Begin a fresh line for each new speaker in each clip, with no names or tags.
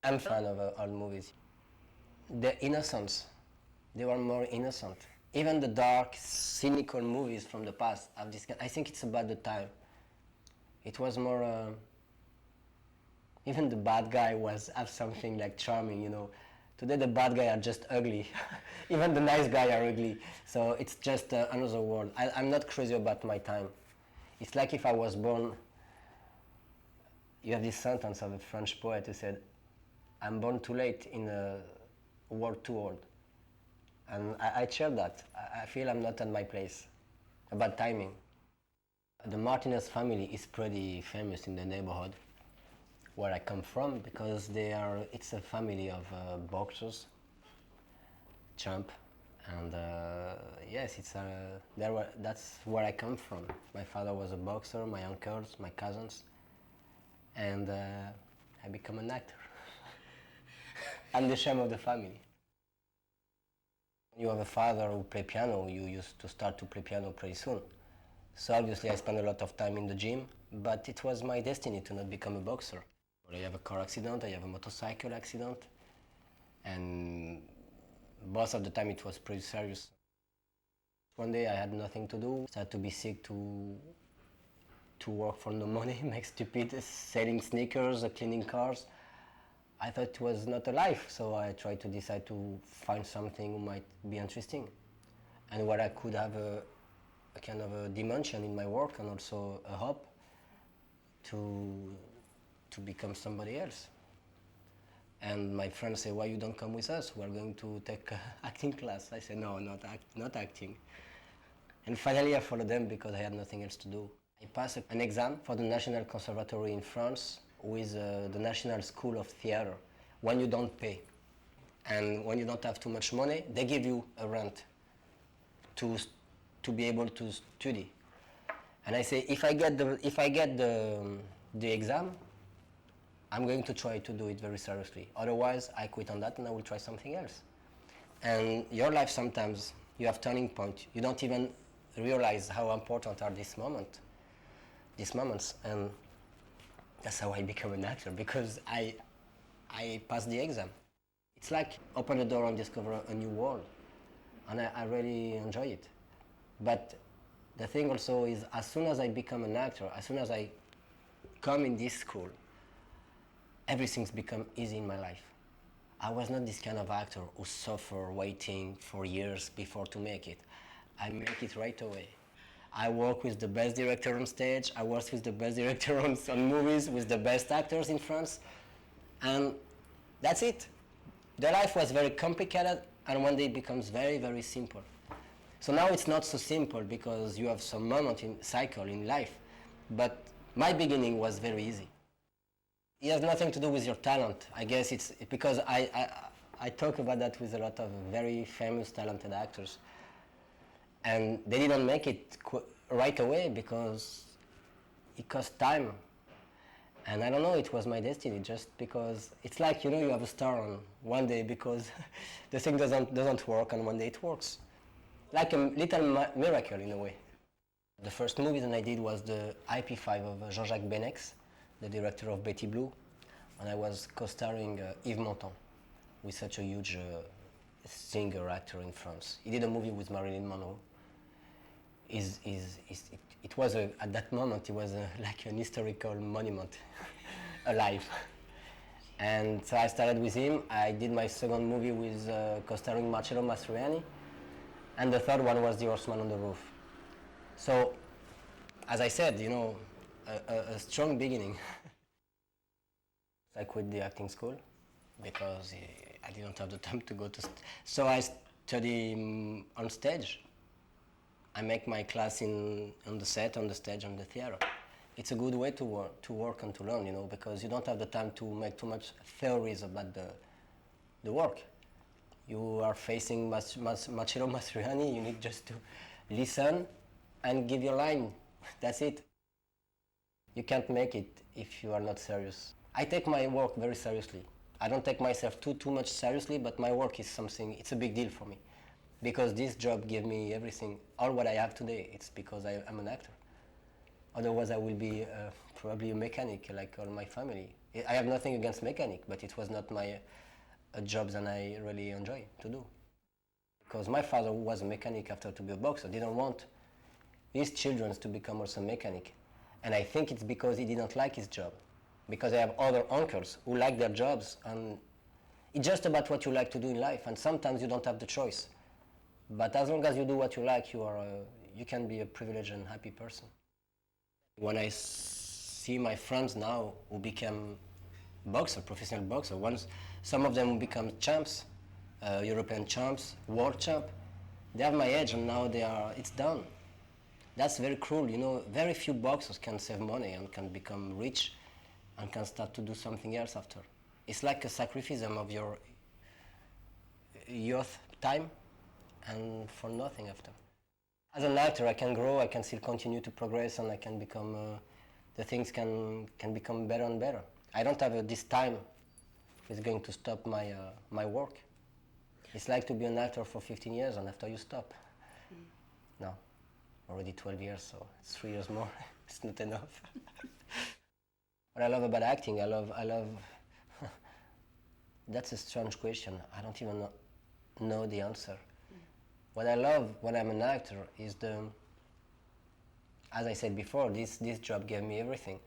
I'm a fan of old movies. The innocence, they were more innocent. Even the dark, cynical movies from the past have this. I think it's about the time. It was more. Even the bad guy was have something like charming, you know. Today the bad guy are just ugly. Even the nice guy are ugly. So it's just another world. I'm not crazy about my time. It's like if I was born. You have this sentence of a French poet who said, "I'm born too late in a world too old." And I share that. I feel I'm not at my place. About timing. The Martinez family is pretty famous in the neighborhood where I come from because it's a family of boxers, champ, and yes, that's where I come from. My father was a boxer, my uncles, my cousins, and I become an actor. I'm the shame of the family. You have a father who play piano, you used to start to play piano pretty soon. So obviously I spent a lot of time in the gym, but it was my destiny to not become a boxer. I have a car accident, I have a motorcycle accident, and most of the time it was pretty serious. One day I had nothing to do, started to be sick to work for no money, make stupid, selling sneakers, cleaning cars. I thought it was not a life, so I tried to decide to find something who might be interesting and where I could have a kind of a dimension in my work and also a hope to become somebody else. And my friends say, "Why you don't come with us? We're going to take acting class." I said, "No, not acting." And finally I followed them because I had nothing else to do. I passed an exam for the National Conservatory in France with the National School of Theatre when you don't pay. And when you don't have too much money, they give you a rent to be able to study. And I say, if I get the exam, I'm going to try to do it very seriously. Otherwise, I quit on that and I will try something else. And your life sometimes, you have turning point. You don't even realize how important are these moments. And that's how I become an actor, because I passed the exam. It's like open the door and discover a new world. And I really enjoy it. But the thing also is, as soon as I become an actor, as soon as I come in this school, everything's become easy in my life. I was not this kind of actor who suffer waiting for years before to make it. I make it right away. I work with the best director on stage, I work with the best director on movies, with the best actors in France, and that's it. The life was very complicated, and one day it becomes very, very simple. So now it's not so simple because you have some moment in cycle in life, but my beginning was very easy. It has nothing to do with your talent. I guess it's because I talk about that with a lot of very famous, talented actors. And they didn't make it right away because it cost time. And I don't know, it was my destiny, just because it's like, you know, you have a star on one day because the thing doesn't work, and one day it works. Like a little miracle in a way. The first movie that I did was the IP5 of Jean-Jacques Benex, the director of Betty Blue, and I was co-starring Yves Montand, with such a huge singer actor in France. He did a movie with Marilyn Monroe. It was at that moment it was like an historical monument, alive. And so I started with him. I did my second movie with co-starring Marcello Mastroianni, and the third one was The Horseman on the Roof. So, as I said, you know, a strong beginning. I quit the acting school because I didn't have the time to go to. So I study on stage. I make my class on the set, on the stage, on the theater. It's a good way to work and to learn, you know, because you don't have the time to make too much theories about the work. You are facing Marcello Mastroianni, you need just to listen and give your line. That's it. You can't make it if you are not serious. I take my work very seriously. I don't take myself too much seriously, but my work is something, it's a big deal for me. Because this job gave me everything, all what I have today, it's because I'm an actor. Otherwise, I will be probably a mechanic, like all my family. I have nothing against mechanic, but it was not my a job that I really enjoy to do. Because my father, who was a mechanic after to be a boxer, didn't want his children to become also mechanic. And I think it's because he didn't like his job. Because I have other uncles who like their jobs, and it's just about what you like to do in life, and sometimes you don't have the choice. But as long as you do what you like, you can be a privileged and happy person. When I see my friends now who become professional boxer, once some of them become champs, European champs, world champ, they have my age and now it's done. That's very cruel, you know. Very few boxers can save money and can become rich and can start to do something else after. It's like a sacrifice of your youth time and for nothing after. As an actor, I can grow, I can still continue to progress, and I can become, the things can become better and better. I don't have this time is going to stop my work. It's like to be an actor for 15 years and after you stop. No, already 12 years, so it's 3 years more. It's not enough. What I love about acting, I love, that's a strange question. I don't even know the answer. What I love when I'm an actor is as I said before, this job gave me everything.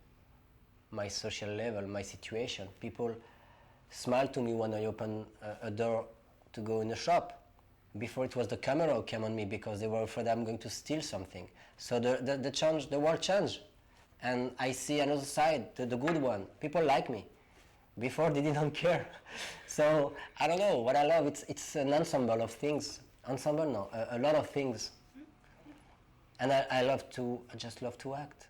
My social level, my situation. People smile to me when I open a door to go in a shop. Before it was the camera who came on me because they were afraid I'm going to steal something. So the world changed. And I see another side, the good one. People like me. Before they didn't care. So I don't know, what I love, it's an ensemble of things. A lot of things. And I just love to act.